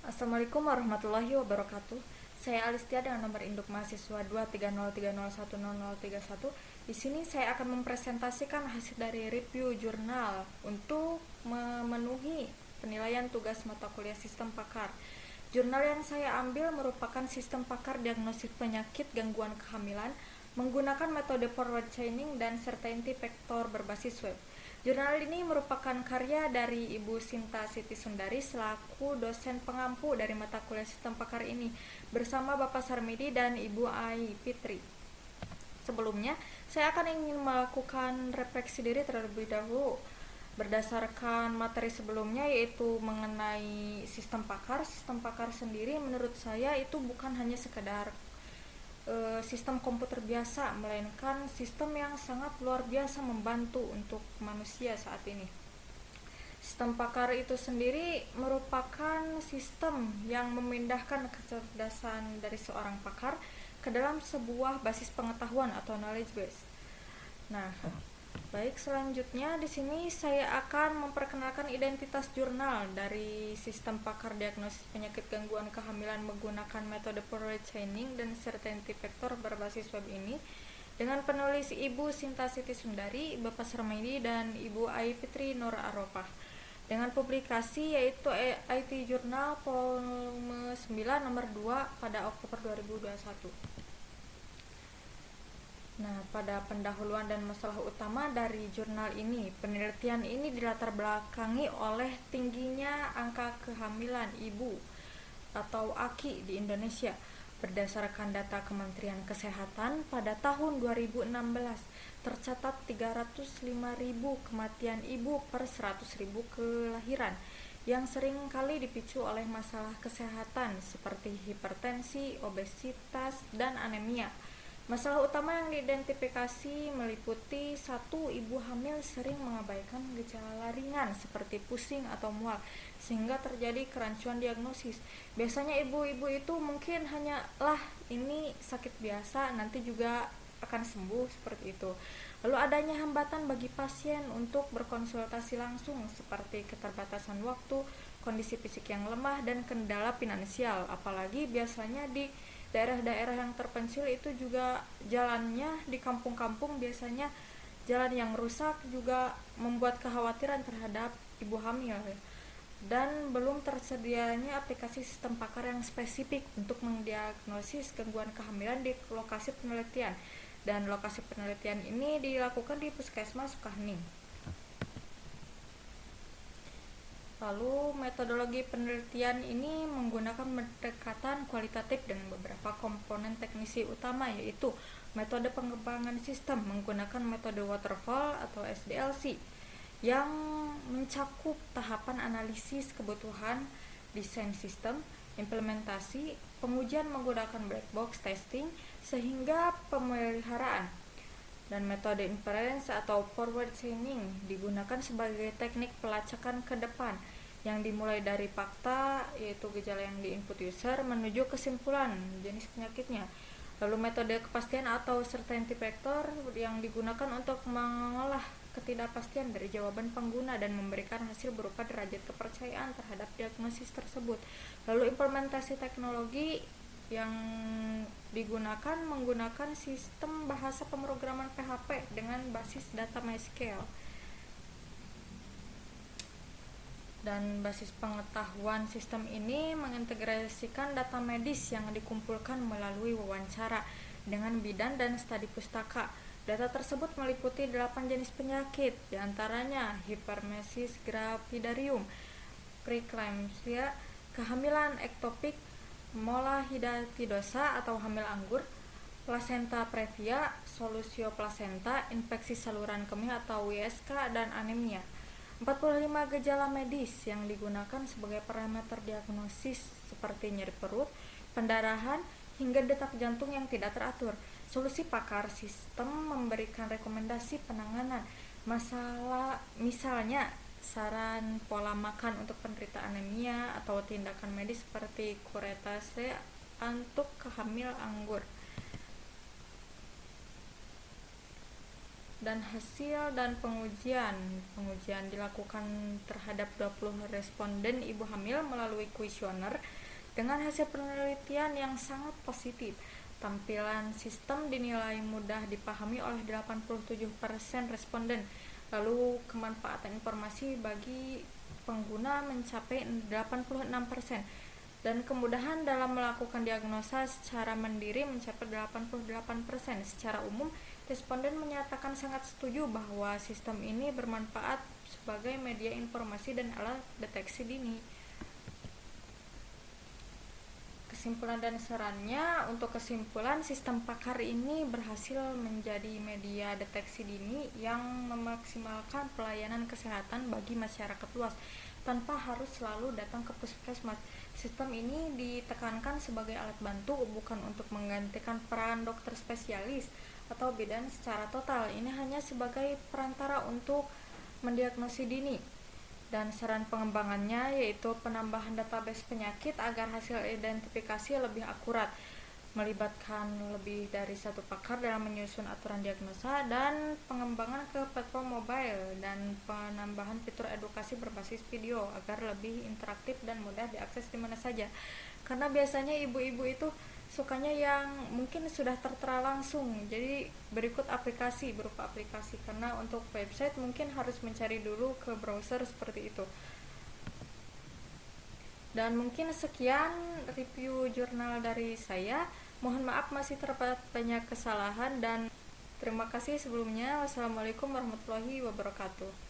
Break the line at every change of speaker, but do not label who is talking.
Assalamualaikum warahmatullahi wabarakatuh. Saya Alistia dengan nomor induk mahasiswa 230301031. Di sini saya akan mempresentasikan hasil dari review jurnal untuk memenuhi penilaian tugas mata kuliah Sistem Pakar. Jurnal yang saya ambil merupakan Sistem Pakar Diagnosis Penyakit Gangguan Kehamilan menggunakan metode forward chaining dan certainty vector berbasis web. Jurnal ini merupakan karya dari Ibu Sinta Siti Sundari selaku dosen pengampu dari mata kuliah Sistem Pakar ini bersama Bapak Sarmidi dan Ibu Ai Fitri. Sebelumnya, saya akan ingin melakukan refleksi diri terlebih dahulu berdasarkan materi sebelumnya, yaitu mengenai Sistem Pakar. Sistem Pakar sendiri menurut saya itu bukan hanya sekedar sistem komputer biasa, melainkan sistem yang sangat luar biasa membantu untuk manusia saat ini. Sistem Pakar itu sendiri merupakan sistem yang memindahkan kecerdasan dari seorang pakar ke dalam sebuah basis pengetahuan atau knowledge base. Nah, baik, selanjutnya di sini saya akan memperkenalkan identitas jurnal dari Sistem Pakar Diagnosis Penyakit Gangguan Kehamilan menggunakan metode forward chaining dan certainty vector berbasis web ini dengan penulis Ibu Sinta Siti Sundari, Bapak Sarmidi, dan Ibu Ai Fitri Nur Arofah. Dengan publikasi yaitu IT Journal volume 9 nomor 2 pada Oktober 2021. Nah, pada pendahuluan dan masalah utama dari jurnal ini, penelitian ini dilatar belakangi oleh tingginya angka kehamilan ibu atau AKI di Indonesia. Berdasarkan data Kementerian Kesehatan, pada tahun 2016 tercatat 305.000 kematian ibu per 100.000 kelahiran yang sering kali dipicu oleh masalah kesehatan seperti hipertensi, obesitas, dan anemia. Masalah utama yang diidentifikasi meliputi 1. Ibu hamil sering mengabaikan gejala ringan seperti pusing atau mual sehingga terjadi kerancuan diagnosis. Biasanya ibu-ibu itu mungkin hanyalah ini sakit biasa, nanti juga akan sembuh seperti itu. Lalu adanya hambatan bagi pasien untuk berkonsultasi langsung seperti keterbatasan waktu, kondisi fisik yang lemah, dan kendala finansial. Apalagi biasanya di daerah-daerah yang terpencil itu juga jalannya di kampung-kampung biasanya jalan yang rusak juga membuat kekhawatiran terhadap ibu hamil, dan belum tersedianya aplikasi Sistem Pakar yang spesifik untuk mendiagnosis gangguan kehamilan di lokasi penelitian, dan lokasi penelitian ini dilakukan di Puskesmas Sukahning. Lalu metodologi penelitian ini menggunakan pendekatan kualitatif dengan beberapa komponen teknisi utama, yaitu metode pengembangan sistem menggunakan metode waterfall atau SDLC yang mencakup tahapan analisis kebutuhan, desain sistem, implementasi, pengujian menggunakan black box testing, sehingga pemeliharaan. Dan metode inference atau forward chaining digunakan sebagai teknik pelacakan ke depan yang dimulai dari fakta, yaitu gejala yang diinput user, menuju kesimpulan jenis penyakitnya. Lalu metode kepastian atau certainty vector yang digunakan untuk mengolah ketidakpastian dari jawaban pengguna dan memberikan hasil berupa derajat kepercayaan terhadap diagnosis tersebut. Lalu implementasi teknologi yang digunakan menggunakan sistem bahasa pemrograman PHP dengan basis data MySQL. Dan basis pengetahuan sistem ini mengintegrasikan data medis yang dikumpulkan melalui wawancara dengan bidan dan studi pustaka. Data tersebut meliputi 8 jenis penyakit, diantaranya hipermesis gravidarum, preeclampsia, kehamilan ektopik, molahidatidosa atau hamil anggur, plasenta previa, solusio plasenta, infeksi saluran kemih atau WSK, dan anemia. 45 gejala medis yang digunakan sebagai parameter diagnosis seperti nyeri perut, pendarahan, hingga detak jantung yang tidak teratur. Solusi pakar sistem memberikan rekomendasi penanganan masalah, misalnya saran pola makan untuk penderita anemia atau tindakan medis seperti kuretase untuk hamil anggur. dan hasil dan pengujian dilakukan terhadap 20 responden ibu hamil melalui kuesioner dengan hasil penelitian yang sangat positif. Tampilan sistem dinilai mudah dipahami oleh 87% responden, lalu kemanfaatan informasi bagi pengguna mencapai 86%, dan kemudahan dalam melakukan diagnosa secara mandiri mencapai 88%. Secara umum, responden menyatakan sangat setuju bahwa sistem ini bermanfaat sebagai media informasi dan alat deteksi dini. Kesimpulan dan sarannya, untuk kesimpulan, sistem PAKAR ini berhasil menjadi media deteksi dini yang memaksimalkan pelayanan kesehatan bagi masyarakat luas tanpa harus selalu datang ke puskesmas. Sistem ini ditekankan sebagai alat bantu, bukan untuk menggantikan peran dokter spesialis atau bidan secara total. Ini hanya sebagai perantara untuk mendiagnosis dini. Dan saran pengembangannya yaitu penambahan database penyakit agar hasil identifikasi lebih akurat, melibatkan lebih dari satu pakar dalam menyusun aturan diagnosa, dan pengembangan ke platform mobile, dan penambahan fitur edukasi berbasis video agar lebih interaktif dan mudah diakses di mana saja. Karena biasanya ibu-ibu itu sukanya yang mungkin sudah tertera langsung, jadi berikut berupa aplikasi, karena untuk website mungkin harus mencari dulu ke browser seperti itu. Dan mungkin sekian review jurnal dari saya. Mohon maaf masih terdapat banyak kesalahan, dan terima kasih sebelumnya. Wassalamualaikum warahmatullahi wabarakatuh.